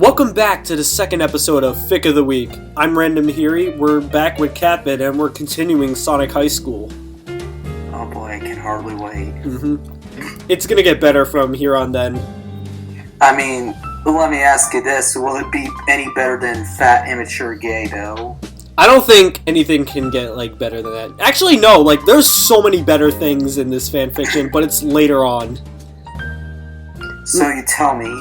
Welcome back to the second episode of Fic of the Week. I'm Random Hiri, we're back with CatBit, and we're continuing Sonic High School. Oh boy, I can hardly wait. It's gonna get better from here on then. I mean, let me ask you this, will it be any better than Fat Immature Gay, though? I don't think anything can get, better than that. Actually, no, there's so many better things in this fanfiction, but it's later on. So you tell me.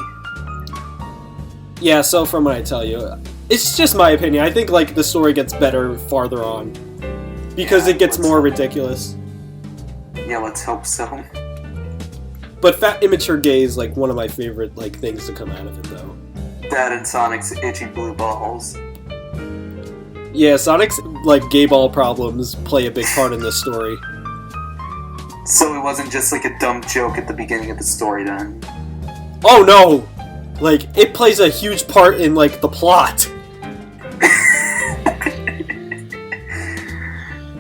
Yeah, so from what I tell you, it's just my opinion. I think, the story gets better farther on. Because it gets more ridiculous. Yeah, let's hope so. But Fat Immature Gay is, one of my favorite, things to come out of it, though. That and Sonic's itchy blue balls. Yeah, Sonic's, gay ball problems play a big part in this story. So it wasn't just, a dumb joke at the beginning of the story, then? Oh, no! It plays a huge part in, the plot.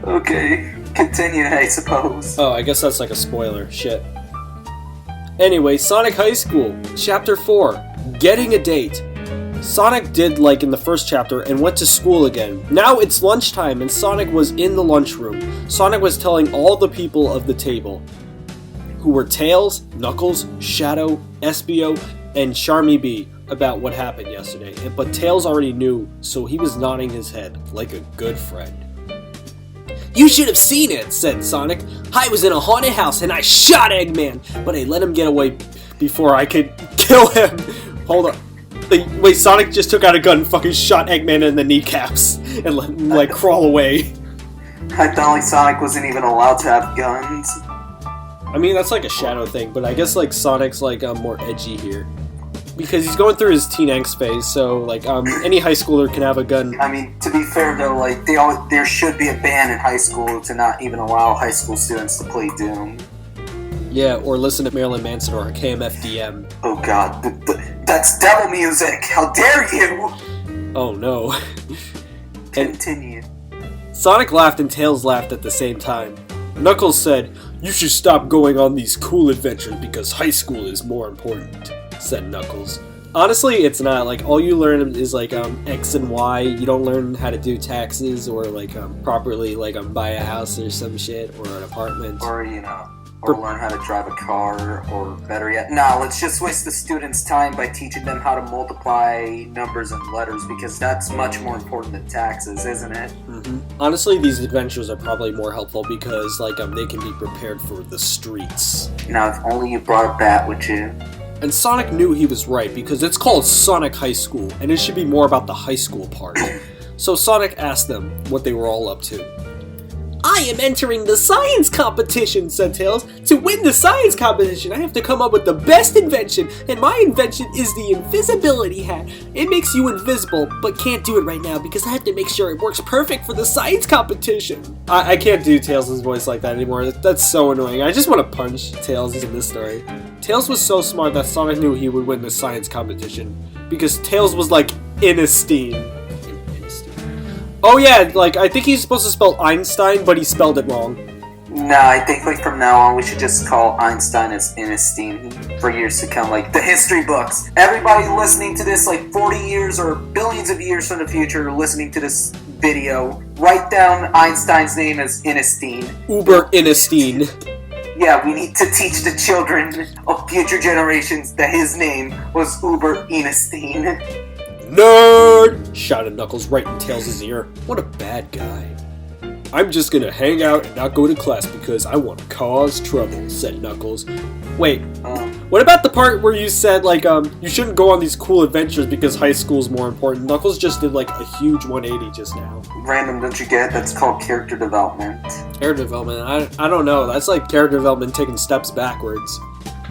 Okay, continue, I suppose. Oh, I guess that's a spoiler. Shit. Anyway, Sonic High School, Chapter 4, Getting a Date. Sonic did in the first chapter and went to school again. Now it's lunchtime and Sonic was in the lunchroom. Sonic was telling all the people of the table, who were Tails, Knuckles, Shadow, Espio, and Charmy B, about what happened yesterday. But Tails already knew, so he was nodding his head like a good friend. "You should have seen it," said Sonic. "I was in a haunted house and I shot Eggman, but I let him get away before I could kill him." Hold on. Wait, Sonic just took out a gun and fucking shot Eggman in the kneecaps and let him, crawl away. I thought Sonic wasn't even allowed to have guns. I mean, that's a Shadow thing, but I guess, Sonic's, more edgy here. Because he's going through his teen angst phase, so, any high schooler can have a gun. I mean, to be fair, though, there should be a ban in high school to not even allow high school students to play Doom. Yeah, or listen to Marilyn Manson or KMFDM. Oh god, that's devil music! How dare you! Oh no. Continue. Sonic laughed and Tails laughed at the same time. Knuckles said, "You should stop going on these cool adventures because high school is more important," said Knuckles. Honestly, it's not. All you learn is, X and Y. You don't learn how to do taxes or, properly, buy a house or some shit or an apartment. Or learn how to drive a car, or better yet, let's just waste the students' time by teaching them how to multiply numbers and letters, because that's much more important than taxes, isn't it? Honestly, these adventures are probably more helpful because, they can be prepared for the streets. Now, if only you brought a bat with you. And Sonic knew he was right, because it's called Sonic High School, and it should be more about the high school part. So Sonic asked them what they were all up to. "I am entering the science competition," said Tails. "To win the science competition, I have to come up with the best invention, and my invention is the invisibility hat. It makes you invisible, but can't do it right now because I have to make sure it works perfect for the science competition." I can't do Tails' voice like that anymore. That's so annoying. I just want to punch Tails in this story. Tails was so smart that Sonic knew he would win the science competition, because Tails was in esteem. Oh yeah, I think he's supposed to spell Einstein, but he spelled it wrong. Nah, I think from now on we should just call Einstein as in esteem for years to come, the history books. Everybody listening to this 40 years or billions of years from the future listening to this video, write down Einstein's name as Inestein. Uber Inestein. Yeah, we need to teach the children of future generations that his name was Uber Inestein. "Nerd!" shouted Knuckles right in Tails' ear. What a bad guy. "I'm just gonna hang out and not go to class because I want to cause trouble," said Knuckles. Wait, what about the part where you said, you shouldn't go on these cool adventures because high school's more important? Knuckles just did, a huge 180 just now. Random, don't you get it? That's called character development. Character development? I don't know. That's character development taking steps backwards.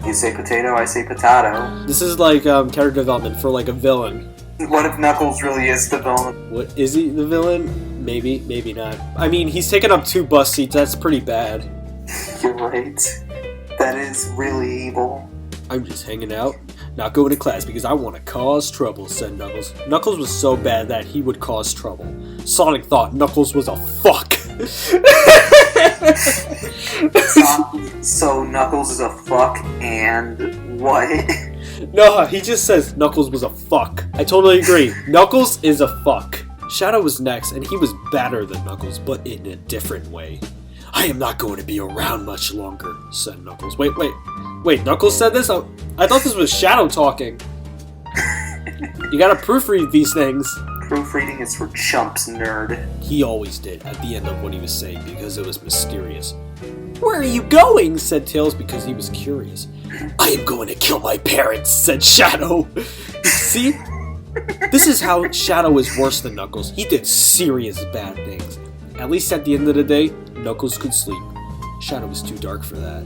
You say potato, I say potato. This is character development for, a villain. What if Knuckles really is the villain? What, is he the villain? Maybe, maybe not. I mean, he's taken up 2 bus seats, that's pretty bad. You're right. That is really evil. "I'm just hanging out, not going to class because I want to cause trouble," said Knuckles. Knuckles was so bad that he would cause trouble. Sonic thought Knuckles was a fuck. So Knuckles is a fuck and what? No, he just says Knuckles was a fuck. I totally agree. Knuckles is a fuck. Shadow was next, and he was badder than Knuckles, but in a different way. I am not going to be around much longer, said Knuckles. Wait, Knuckles said this? I thought this was Shadow talking. You gotta proofread these things. Proofreading is for chumps, nerd. He always did, at the end of what he was saying, because it was mysterious. Where are you going? Said Tails, because he was curious. I am going to kill my parents, said Shadow. See? This is how Shadow is worse than Knuckles. He did serious bad things. At least at the end of the day, Knuckles could sleep. Shadow was too dark for that.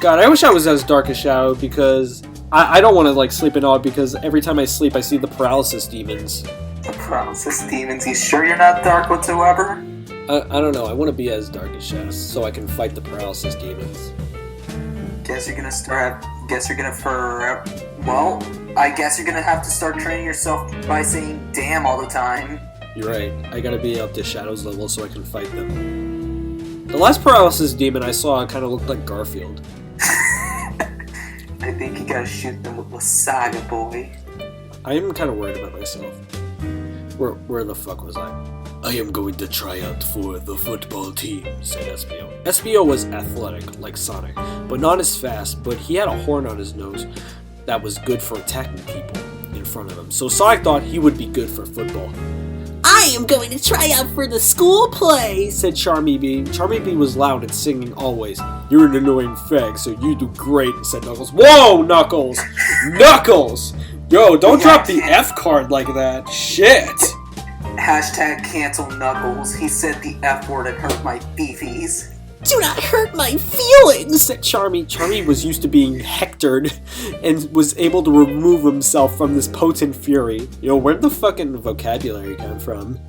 God, I wish I was as dark as Shadow, because I don't want to like sleep at all, because every time I sleep I see the paralysis demons. The paralysis demons? You sure you're not dark whatsoever? I don't know, I want to be as dark as Shadow so I can fight the paralysis demons. Guess you're gonna have to start training yourself by saying damn all the time. You're right, I gotta be up to Shadow's level so I can fight them. The last paralysis demon I saw kind of looked like Garfield. I think you gotta shoot them with Wasaga, boy. I am kind of worried about myself. Where the fuck was I? I am going to try out for the football team, said Espio. Espio was athletic, like Sonic, but not as fast, but he had a horn on his nose that was good for attacking people in front of him, so Sonic thought he would be good for football. I am going to try out for the school play, said Charmy Bee. Charmy Bee was loud and singing always. You're an annoying fag, so you do great, said Knuckles. Whoa, Knuckles! Knuckles! Yo, don't drop the F card like that. Shit! Hashtag cancel Knuckles. He said the F word and hurt my beefies. Do not hurt my feelings, said Charmy. Charmy was used to being hectored and was able to remove himself from this potent fury. Yo, where'd the fucking vocabulary come from?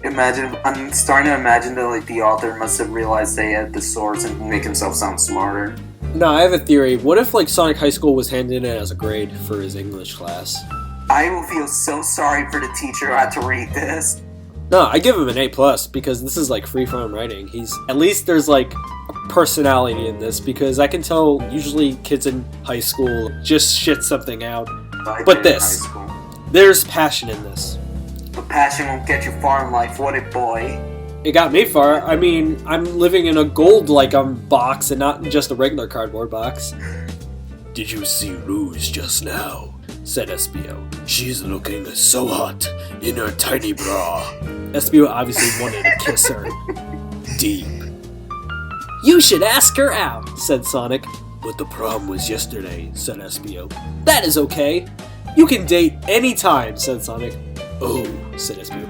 I'm starting to imagine that like the author must have realized they had the source and make himself sound smarter. No, I have a theory. What if like Sonic High School was handed in as a grade for his English class? I will feel so sorry for the teacher who had to read this. No, I give him an A+, because this is like freeform writing. At least there's like a personality in this, because I can tell usually kids in high school just shit something out. But this, there's passion in this. But passion won't get you far in life, would it, boy? It got me far. I mean, I'm living in a gold box and not just a regular cardboard box. Did you see Rouge just now? Said Espio. She's looking so hot in her tiny bra. Espio obviously wanted to kiss her. Deep. You should ask her out, said Sonic. But the prom was yesterday, said Espio. That is okay. You can date anytime, said Sonic. Oh, said Espio.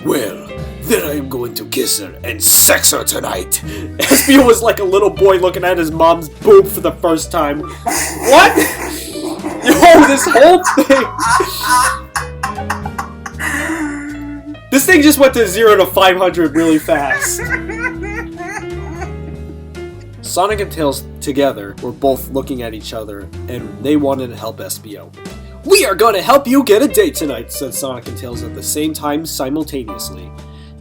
Well, then I am going to kiss her and sex her tonight. Espio was like a little boy looking at his mom's boob for the first time. What? Yo, this whole thing... This thing just went to 0 to 500 really fast. Sonic and Tails together were both looking at each other, and they wanted to help Espio. We are going to help you get a date tonight, said Sonic and Tails at the same time simultaneously.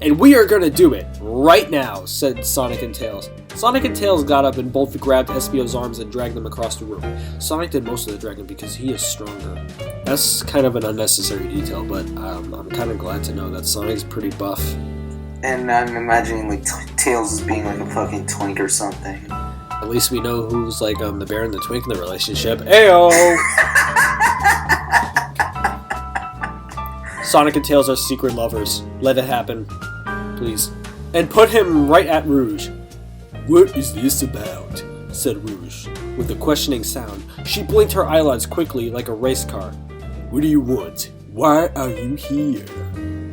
And we are going to do it right now, said Sonic and Tails. Sonic and Tails got up and both grabbed Espio's arms and dragged him across the room. Sonic did most of the dragging because he is stronger. That's kind of an unnecessary detail, but I'm kind of glad to know that Sonic's pretty buff. And I'm imagining like Tails as being like a fucking twink or something. At least we know who's like the bear and the twink in the relationship. Ayo! Sonic and Tails are secret lovers. Let it happen. Please. And put him right at Rouge. What is this about? Said Rouge. With a questioning sound, she blinked her eyelids quickly like a race car. What do you want? Why are you here?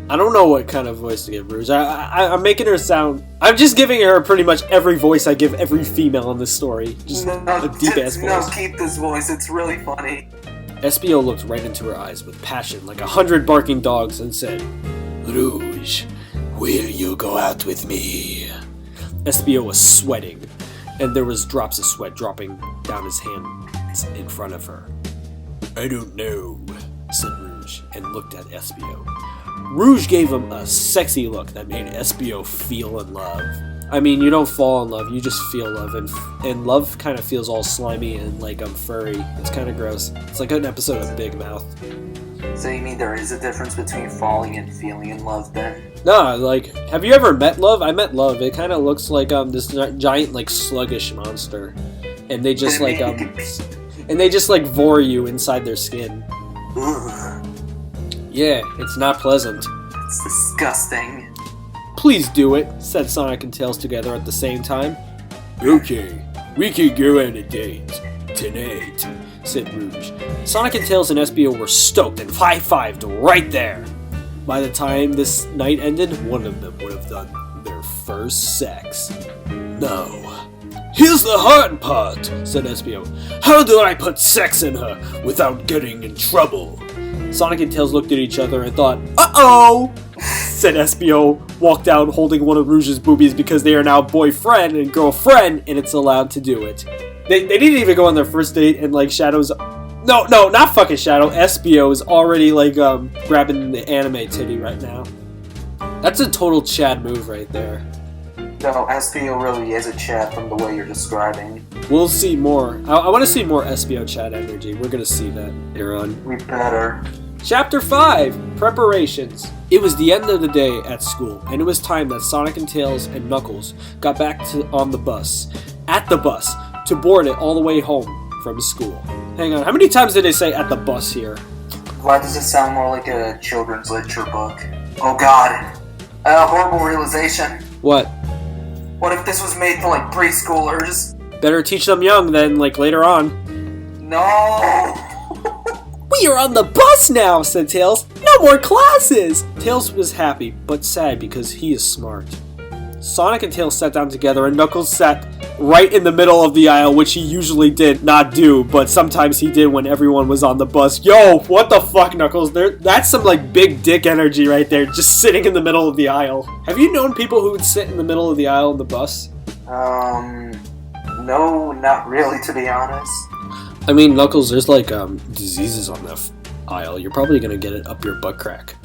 I don't know what kind of voice to give Rouge. I'm making her sound... I'm just giving her pretty much every voice I give every female in this story. Just a deep-ass voice. No, keep this voice. It's really funny. Espio looked right into her eyes with passion like 100 barking dogs and said, Rouge, will you go out with me? Espio was sweating, and there was drops of sweat dropping down his hands in front of her. I don't know, said Rouge, and looked at Espio. Rouge gave him a sexy look that made Espio feel in love. I mean, you don't fall in love, you just feel love, and love kind of feels all slimy and like furry. It's kind of gross. It's like an episode of Big Mouth. So you mean there is a difference between falling and feeling in love then? No, like, have you ever met love? I met love. It kind of looks like this giant like sluggish monster, and they just like and they just like vor you inside their skin. Ugh. Yeah, it's not pleasant. It's disgusting. Please do it, said Sonic and Tails together at the same time. Okay, we can go on a date tonight, said Rouge. Sonic and Tails and SBO were stoked and high-fived right there. By the time this night ended, one of them would have done their first sex. No. Here's the hard part, said SBO. How do I put sex in her without getting in trouble? Sonic and Tails looked at each other and thought, uh-oh, said SBO, walked out holding one of Rouge's boobies because they are now boyfriend and girlfriend, and it's allowed to do it. They didn't even go on their first date, and like Shadow's... No, not fucking Shadow. SBO is already like grabbing the anime titty right now. That's a total Chad move right there. No, SBO really is a Chad from the way you're describing. We'll see more. I want to see more SBO Chad energy. We're gonna see that later on. We better. Chapter 5, Preparations. It was the end of the day at school, and it was time that Sonic and Tails and Knuckles got back on the bus, to board it all the way home from school. Hang on, how many times did they say at the bus here? Why does it sound more like a children's literature book? Oh god. A horrible realization. What? What if this was made for like preschoolers? Better teach them young than like later on. No! We are on the bus now, said Tails. No more classes! Tails was happy, but sad because he is smart. Sonic and Tails sat down together, and Knuckles sat right in the middle of the aisle, which he usually did not do, but sometimes he did when everyone was on the bus. Yo, what the fuck, Knuckles? That's some like big dick energy right there, just sitting in the middle of the aisle. Have you known people who would sit in the middle of the aisle on the bus? No, not really, to be honest. I mean, Knuckles, there's like diseases on the aisle. You're probably gonna get it up your butt crack.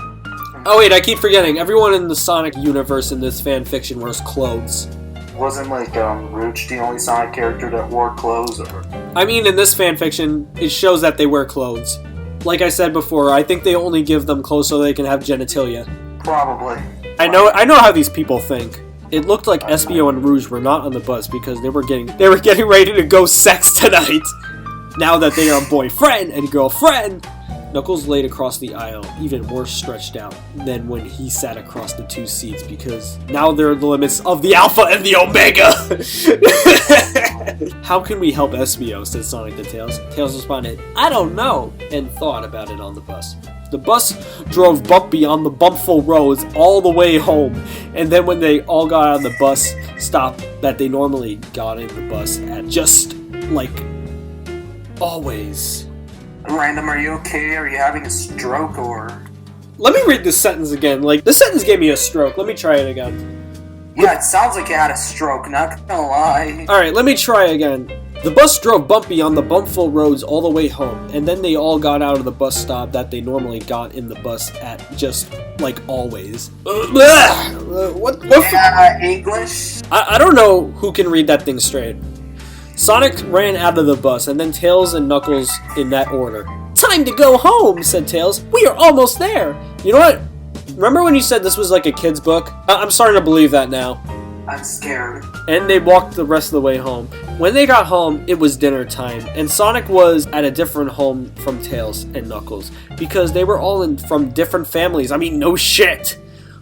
Oh wait, I keep forgetting. Everyone in the Sonic universe in this fan fiction wears clothes. Wasn't like Rouge the only Sonic character that wore clothes? Or... I mean, in this fan fiction, it shows that they wear clothes. Like I said before, I think they only give them clothes so they can have genitalia. Probably. I know how these people think. It looked like SBO and Rouge were not on the bus because they were getting ready to go sex tonight. Now that they are boyfriend and girlfriend, Knuckles laid across the aisle, even more stretched out than when he sat across the two seats, because now they're the limits of the Alpha and the Omega! How can we help SBO, said Sonic to Tails. Tails responded, I don't know, and thought about it on the bus. The bus drove bumpy on the bumpful roads all the way home, and then when they all got on the bus stop that they normally got in the bus at, just like always. Random, are you okay? Are you having a stroke or... Let me read this sentence again. Like, this sentence gave me a stroke. Let me try it again. Yeah, it sounds like you had a stroke, not gonna lie. Alright, let me try again. The bus drove bumpy on the bumpful roads all the way home, and then they all got out of the bus stop that they normally got in the bus at, just like always. What English? I don't know who can read that thing straight. Sonic ran out of the bus, and then Tails and Knuckles in that order. Time to go home, said Tails. We are almost there. You know what? Remember when you said this was like a kid's book? I'm starting to believe that now. I'm scared. And they walked the rest of the way home. When they got home, it was dinner time, and Sonic was at a different home from Tails and Knuckles, because they were all from different families. I mean, no shit.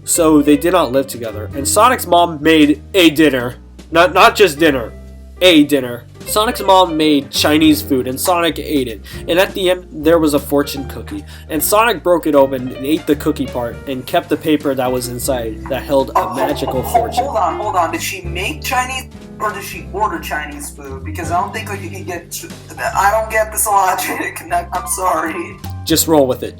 So they did not live together. And Sonic's mom made a dinner. Not just dinner. A dinner. Sonic's mom made Chinese food, and Sonic ate it. And at the end, there was a fortune cookie. And Sonic broke it open and ate the cookie part, and kept the paper that was inside that held a magical fortune. Hold on. Did she make Chinese, or did she order Chinese food? Because I don't think like you can get... I don't get this logic. I'm sorry. Just roll with it.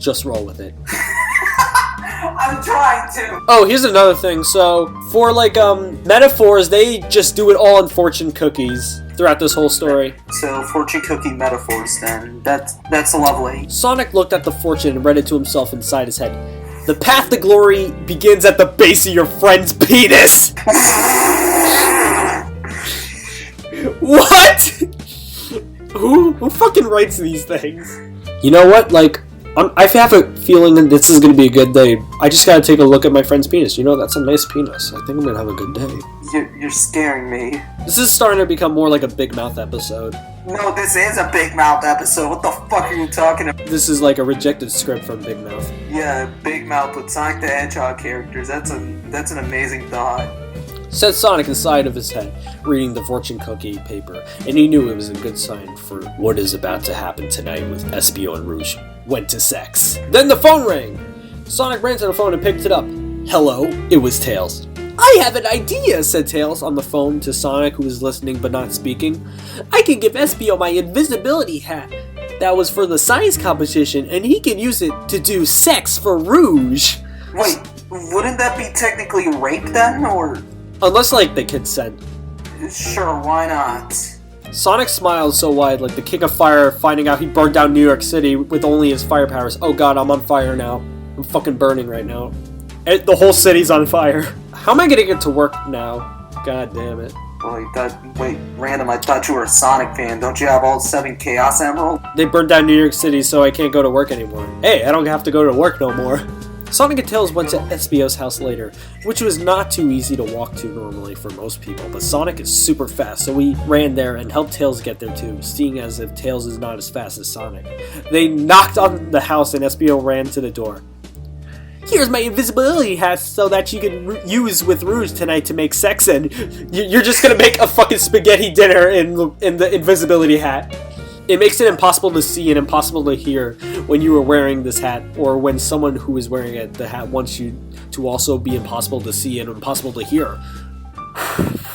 I'm trying to. Oh, here's another thing. So, for like metaphors, they just do it all in fortune cookies throughout this whole story. So, fortune cookie metaphors then. That's lovely. Sonic looked at the fortune and read it to himself inside his head. The path to glory begins at the base of your friend's penis! What? Who fucking writes these things? You know what? Like, I have a feeling that this is gonna be a good day. I just gotta take a look at my friend's penis. You know, that's a nice penis. I think I'm gonna have a good day. You're scaring me. This is starting to become more like a Big Mouth episode. No, this is a Big Mouth episode. What the fuck are you talking about? This is like a rejected script from Big Mouth. Yeah, Big Mouth with Sonic the Hedgehog characters. That's an amazing thought. Said Sonic inside of his head, reading the fortune cookie paper, and he knew it was a good sign for what is about to happen tonight with Espio and Rouge. Went to sex. Then the phone rang! Sonic ran to the phone and picked it up. Hello? It was Tails. I have an idea, said Tails on the phone to Sonic, who was listening but not speaking. I can give Espio my invisibility hat. That was for the science competition, and he can use it to do sex for Rouge. Wait, wouldn't that be technically rape then, or...? Unless, like, the kid said. Sure, why not? Sonic smiled so wide, like the King of Fire finding out he burned down New York City with only his fire powers. Oh god, I'm on fire now. I'm fucking burning right now. And the whole city's on fire. How am I gonna get to work now? God damn it. Wait, Random, I thought you were a Sonic fan. Don't you have all 7 Chaos Emeralds? They burned down New York City, so I can't go to work anymore. Hey, I don't have to go to work no more. Sonic and Tails went to Espio's house later, which was not too easy to walk to normally for most people, but Sonic is super fast, so we ran there and helped Tails get there too, seeing as if Tails is not as fast as Sonic. They knocked on the house and Espio ran to the door. Here's my invisibility hat so that you can use with Rouge tonight to make sex in. You're just gonna make a fucking spaghetti dinner in the invisibility hat. It makes it impossible to see and impossible to hear when you are wearing this hat, or when someone who is wearing it, the hat wants you to also be impossible to see and impossible to hear.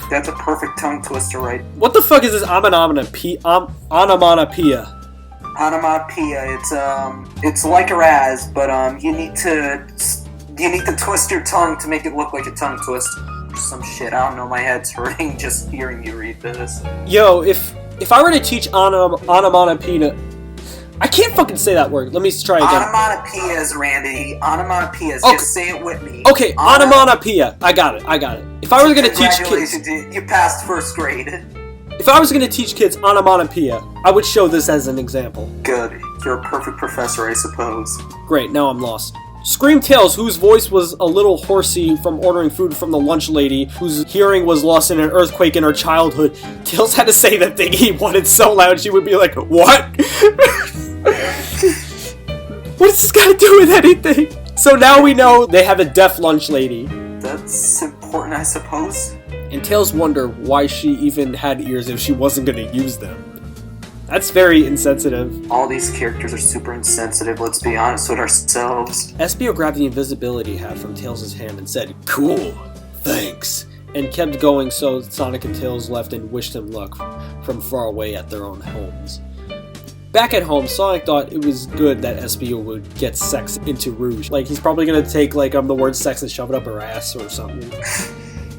That's a perfect tongue twister, right? What the fuck is this onomatopoeia? Onomatopoeia. It's like a Raz, but you need to twist your tongue to make it look like a tongue twist. Some shit. I don't know. My head's hurting just hearing you read this. Yo, if I were to teach onomatopoeia, I can't fucking say that word. Let me try again. Onomatopoeias, Randy. Onomatopoeias. Okay. Just say it with me. Okay, onomatopoeia. I got it. If I was gonna teach kids, you passed first grade. if I was gonna teach kids onomatopoeia, I would show this as an example. Good. You're a perfect professor, I suppose. Great. Now I'm lost. Screamed Tails, whose voice was a little horsey from ordering food from the lunch lady, whose hearing was lost in an earthquake in her childhood. Tails had to say the thing he wanted so loud she would be like, what? What does this got to do with anything? So now we know they have a deaf lunch lady. That's important, I suppose. And Tails wonder why she even had ears if she wasn't going to use them. That's very insensitive. All these characters are super insensitive, let's be honest with ourselves. Espio grabbed the invisibility hat from Tails' hand and said, cool, thanks, and kept going, so Sonic and Tails left and wished him luck from far away at their own homes. Back at home, Sonic thought it was good that Espio would get sex into Rouge. Like, he's probably gonna take, like, the word sex and shove it up her ass or something.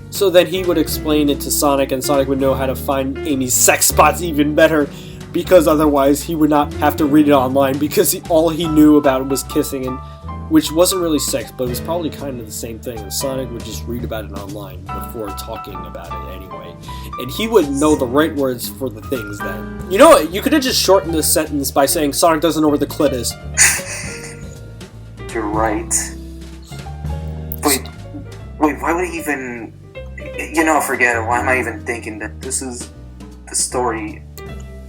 So then he would explain it to Sonic, and Sonic would know how to find Amy's sex spots even better, because otherwise he would not have to read it online, because all he knew about was kissing, and which wasn't really sex, but it was probably kind of the same thing, and Sonic would just read about it online before talking about it anyway. And he would know the right words for the things then. You know what, you could have just shortened this sentence by saying Sonic doesn't know where the clit is. You're right. Wait, why would he even... You know, forget it. Why am I even thinking that this is the story?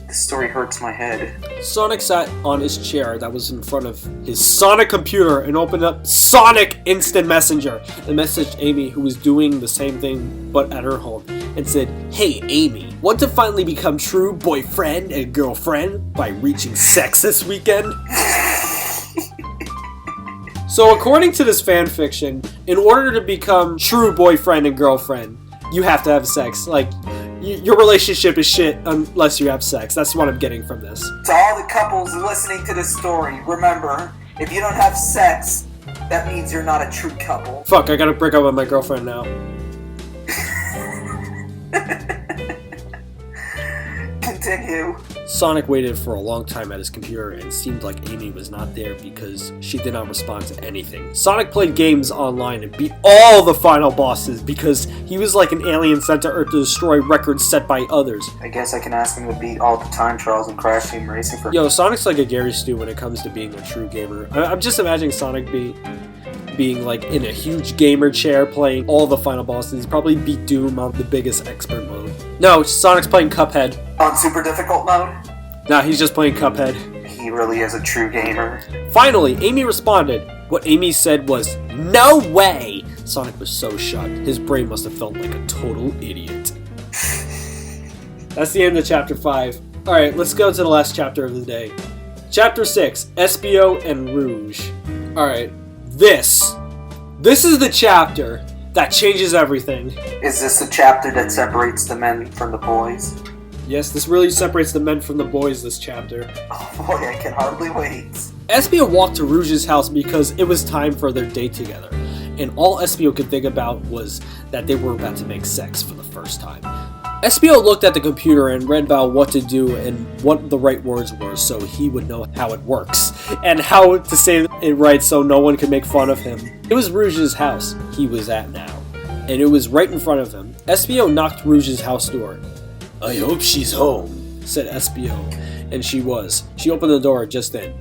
This story hurts my head. Sonic sat on his chair that was in front of his Sonic computer and opened up Sonic Instant Messenger and messaged Amy, who was doing the same thing but at her home, and said, "Hey Amy, want to finally become true boyfriend and girlfriend by reaching sex this weekend?" So according to this fanfiction, in order to become true boyfriend and girlfriend, you have to have sex. Like, your relationship is shit unless you have sex. That's what I'm getting from this. To all the couples listening to this story, remember, if you don't have sex, that means you're not a true couple. Fuck, I gotta break up with my girlfriend now. Continue. Sonic waited for a long time at his computer and seemed like Amy was not there because she did not respond to anything. Sonic played games online and beat all the final bosses because he was like an alien sent to Earth to destroy records set by others. I guess I can ask him to beat all the time trials and Crash Team Racing for... Yo, Sonic's like a Gary Stu when it comes to being a true gamer. I'm just imagining Sonic being like in a huge gamer chair playing all the final bosses. He probably beat Doom on the biggest expert mode. No, Sonic's playing Cuphead. On super difficult mode? Nah, he's just playing Cuphead. He really is a true gamer. Finally, Amy responded. What Amy said was, "No way!" Sonic was so shocked. His brain must have felt like a total idiot. That's the end of Chapter 5. Alright, let's go to the last chapter of the day. Chapter 6, Espio and Rouge. Alright, this is the chapter that changes everything. Is this the chapter that separates the men from the boys? Yes, this really separates the men from the boys, this chapter. Oh boy, I can hardly wait. Espio walked to Rouge's house because it was time for their date together. And all Espio could think about was that they were about to make sex for the first time. Espio looked at the computer and read about what to do and what the right words were so he would know how it works, and how to say it right so no one could make fun of him. It was Rouge's house he was at now, and it was right in front of him. Espio knocked Rouge's house door. "I hope she's home," said Espio, and she was. She opened the door just then.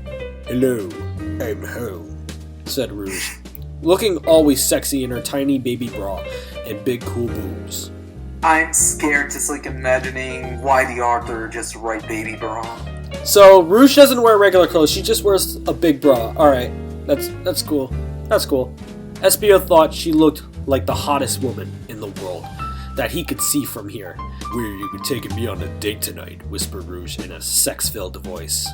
"Hello, I'm home," said Rouge, looking always sexy in her tiny baby bra and big cool boobs. I'm scared just like imagining why the author just write baby bra. So Rouge doesn't wear regular clothes, she just wears a big bra. Alright, that's cool. That's cool. Espio thought she looked like the hottest woman in the world that he could see from here. "Where are you taking me on a date tonight?" whispered Rouge in a sex-filled voice.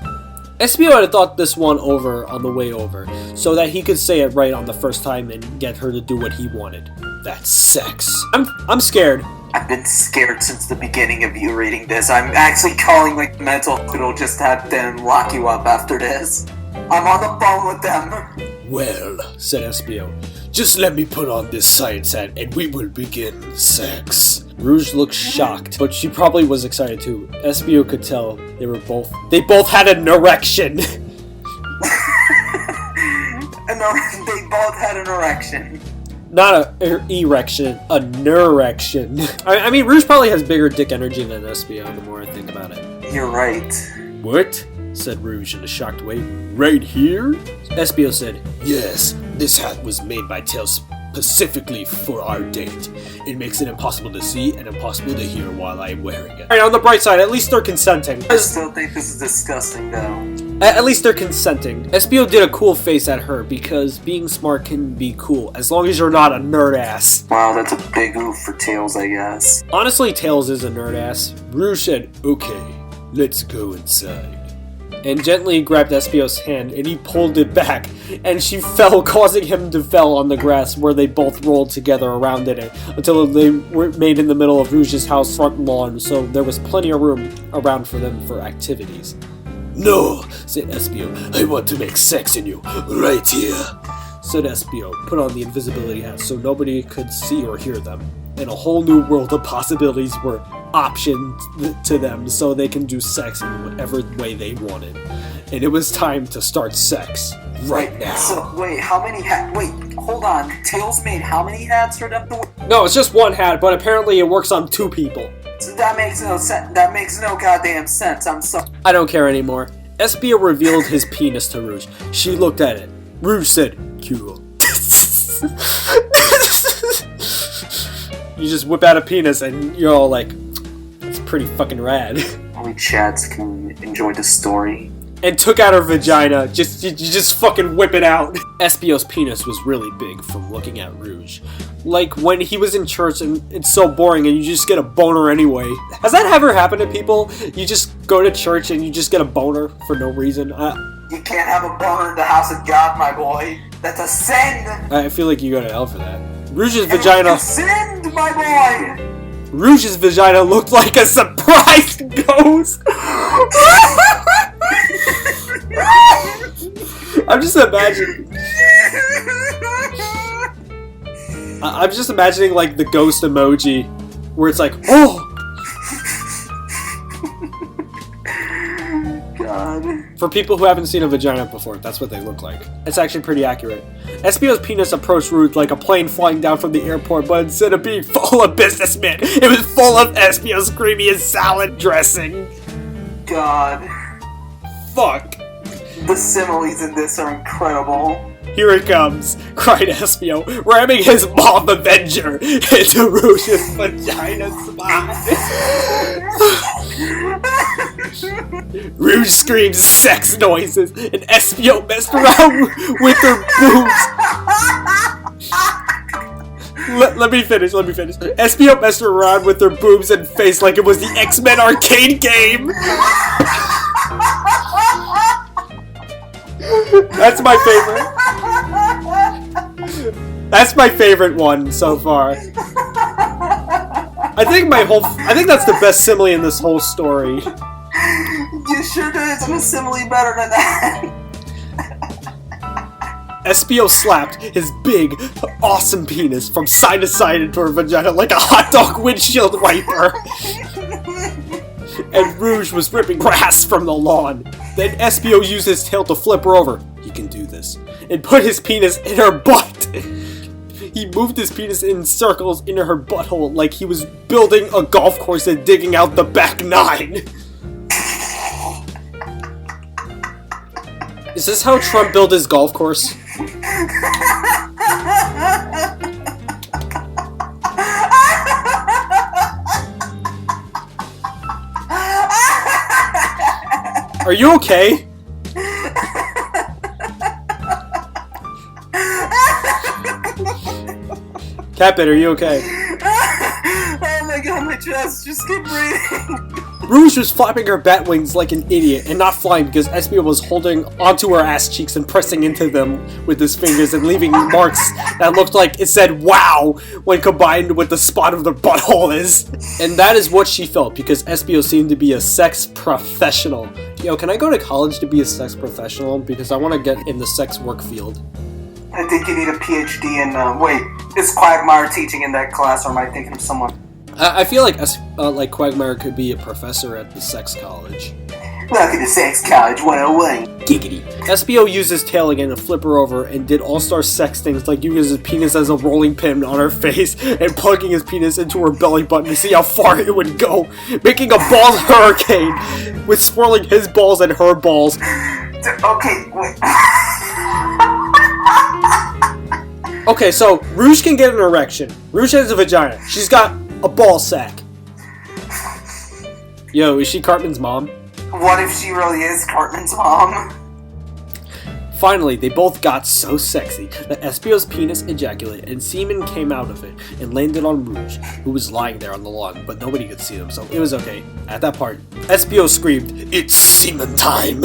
Espio had thought this one over on the way over, so that he could say it right on the first time and get her to do what he wanted. That's sex. I'm scared. I've been scared since the beginning of you reading this. I'm actually calling like mental hospital just to have them lock you up after this. I'm on the phone with them. "Well," said Espio, "just let me put on this science hat and we will begin sex." Rouge looked shocked, but she probably was excited too. Espio could tell they both had an erection. They both had an erection. Not a erection, a nerection. I mean, Rouge probably has bigger dick energy than Espio, the more I think about it. You're right. "What?" said Rouge in a shocked way. "Right here?" Espio said, "Yes, this hat was made by Tails specifically for our date. It makes it impossible to see and impossible to hear while I'm wearing it." Alright, on the bright side, at least they're consenting. I still think this is disgusting though. At least they're consenting. Espio did a cool face at her because being smart can be cool as long as you're not a nerd ass. Wow, that's a big oof for Tails, I guess. Honestly, Tails is a nerd ass. Rouge said, "Okay, let's go inside," and gently grabbed Espio's hand and he pulled it back and she fell, causing him to fall on the grass where they both rolled together around it until they were made in the middle of Rouge's house front lawn, so there was plenty of room around for them for activities. "No," said Espio, "I want to make sex in you, right here," said Espio, put on the invisibility hat so nobody could see or hear them, and a whole new world of possibilities were optioned to them so they can do sex in whatever way they wanted. And it was time to start sex. Right now. So, wait, how many hats? Wait, hold on. Tails made how many hats for them to wear? No, it's just one hat, but apparently it works on 2 people. So that makes no sense. That makes no goddamn sense. I'm sorry. I don't care anymore. Espio revealed his penis to Rouge. She looked at it. Rouge said, "Cool." You just whip out a penis and you're all like, "That's pretty fucking rad." Only Chads can enjoy the story. And took out her vagina. You just fucking whip it out. Espio's penis was really big from looking at Rouge. Like when he was in church and it's so boring and you just get a boner anyway. Has that ever happened to people? You just go to church and you just get a boner for no reason? You can't have a boner in the house of God, my boy. That's a sin. I feel like you go to hell for that. Rouge's vagina. Sinned, my boy. Rouge's vagina looked like a surprise ghost. I'm just imagining like the ghost emoji where it's like, "Oh." For people who haven't seen a vagina before, that's what they look like. It's actually pretty accurate. SBO's penis approached Rouge like a plane flying down from the airport, but instead of being full of businessmen, it was full of SBO's creamy and salad dressing. God. Fuck. The similes in this are incredible. Here it comes, cried Espio, ramming his Moth Avenger into Rouge's vagina spot. Rouge screams sex noises, and Espio messed around with her boobs. Let me finish. Espio messed around with her boobs and face like it was the X-Men arcade game. That's my favorite. That's my favorite one so far. I think that's the best simile in this whole story. You sure does. I'm a simile better than that. Espio slapped his big, awesome penis from side to side into her vagina like a hot dog windshield wiper. And Rouge was ripping grass from the lawn. Then Espio used his tail to flip her over. He can do this. And put his penis in her butt. He moved his penis in circles into her butthole like he was building a golf course and digging out the back nine. Is this how Trump built his golf course? Are you okay? CatBit, are you okay? Oh my god, my chest, just keep breathing. Rouge was flapping her bat wings like an idiot and not flying because Espio was holding onto her ass cheeks and pressing into them with his fingers and leaving marks that looked like it said wow when combined with the spot of the butthole is. And that is what she felt because Espio seemed to be a sex professional. Yo, can I go to college to be a sex professional? Because I want to get in the sex work field. I think you need a PhD in, wait, is Quagmire teaching in that class, or am I thinking of someone? I feel like Quagmire could be a professor at the sex college. Welcome to Sex College 101. Giggity. Espio used his tail again to flip her over and did all-star sex things like using his penis as a rolling pin on her face and plugging his penis into her belly button to see how far it would go, making a ball hurricane with swirling his balls and her balls. Okay, wait. Okay, so Rouge can get an erection. Rouge has a vagina. She's got a ball sack. Yo, is she Cartman's mom? What if she really is Cartman's mom? Finally, they both got so sexy that Espio's penis ejaculated and semen came out of it and landed on Rouge, who was lying there on the lawn, but nobody could see him, so it was okay. At that part, Espio screamed, "It's semen time!"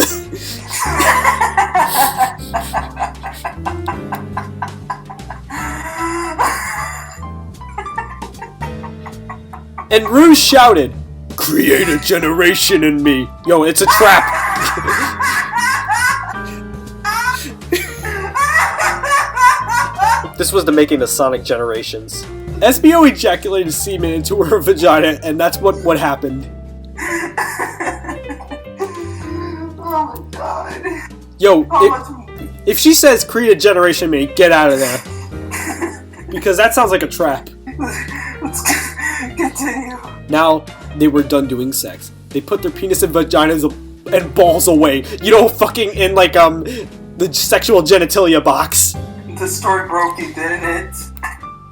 And Rouge shouted, "Create a generation in me!" Yo, it's a trap! This was the making of Sonic Generations. Espio ejaculated semen into her vagina, and that's what happened. Oh my god. Yo, if she says create a generation in me, get out of there. Because that sounds like a trap. Let's continue. Now, they were done doing sex. They put their penis and vaginas and balls away. You know, fucking in like, the sexual genitalia box. The story broke you, didn't it?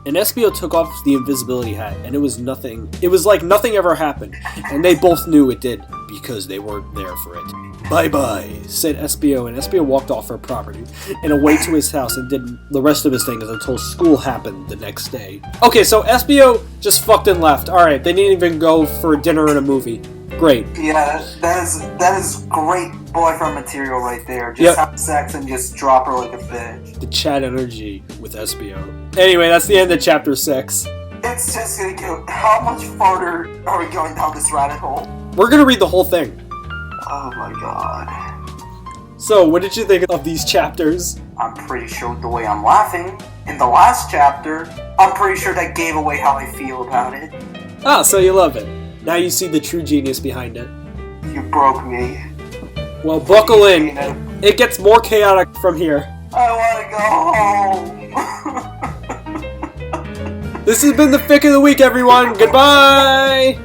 And Espio took off the invisibility hat, and it was nothing. It was like nothing ever happened. And they both knew it did, because they weren't there for it. "Bye-bye," said Espio, and Espio walked off her property and away to his house and did the rest of his things until school happened the next day. Okay, so Espio just fucked and left. Alright, they didn't even go for dinner and a movie. Great. Yeah, that is great boyfriend material right there. Just have sex and just drop her like a bitch. The chat energy with Espio. Anyway, that's the end of chapter 6. It's just gonna go. How much farther are we going down this rabbit hole? We're gonna read the whole thing. Oh my god. So, what did you think of these chapters? I'm pretty sure the way I'm laughing in the last chapter, I'm pretty sure that gave away how I feel about it. Ah, so you love it. Now you see the true genius behind it. You broke me. Well, buckle in. It gets more chaotic from here. I want to go home. This has been the Fic of the Week, everyone. Goodbye!